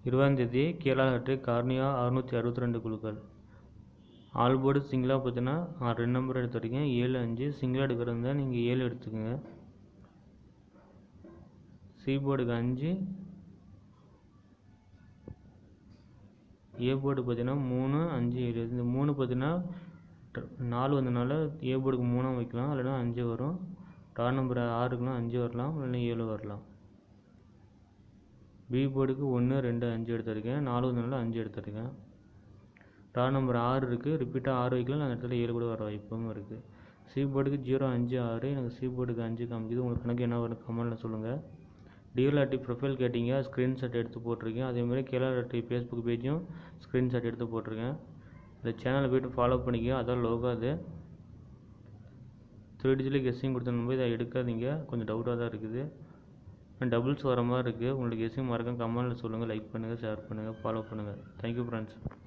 20ஆம் தேதி Kerala lottery cornea 662 குழுக்கள். All board சிங்கிளாக பார்த்தீங்கன்னா 2 நம்பர் எடுத்துருக்கேன், 7 5. சிங்கிளாக எடுக்கிறதா நீங்கள் 7 எடுத்துக்கோங்க. சி போர்டுக்கு 5, ஏ போர்டு பார்த்தீங்கன்னா 3 5 7. இந்த 3 பார்த்தீங்கன்னா 4 வந்ததுனால ஏ போர்டுக்கு 3 வைக்கலாம், இல்லைனா 5 வரும். டா நம்பர் 6க்குலாம் 5 வரலாம், இல்லைனா 7 வரலாம். பி போர்டுக்கு 1 2 5 எடுத்துருக்கேன், 4 வந்ததுனால 5 எடுத்துருக்கேன். டா நம்பர் 6 இருக்குது, ரிப்பீட்டாக 6 வைக்கலாம், அந்த இடத்துல 7 கூட வர வாய்ப்பும் இருக்குது. சி போர்டுக்கு 0 5 6. எனக்கு சி போர்டுக்கு 5 காமிக்குது. உங்களுக்கு கணக்கு என்ன வரும் கமெண்ட்டில் சொல்லுங்கள். டிஎல்ஆர்டி ப்ரொஃபைல் கேட்டிங்க, ஸ்க்ரீன்ஷாட் எடுத்து போட்டிருக்கேன். அதேமாதிரி கேரளாட்டி ஃபேஸ்புக் பேஜும் ஸ்க்ரீன்ஷாட் எடுத்து போட்டிருக்கேன். இந்த சேனலை போய்ட்டு ஃபாலோ பண்ணிக்க. அதான் லோகோ. அது 3 டிஜிட்டில் கெஸ்ஸிங் கொடுத்தனும்போது இதை எடுக்காதீங்க, கொஞ்சம் டவுட்டாக தான் இருக்குது. டபுள்ஸ் வர மாதிரி இருக்குது. உங்களுக்கு கெஸ்ஸிங் மறக்காம கமெண்ட்டில் சொல்லுங்கள். லைக் பண்ணுங்கள், ஷேர் பண்ணுங்கள், ஃபாலோ பண்ணுங்கள். Thank you friends.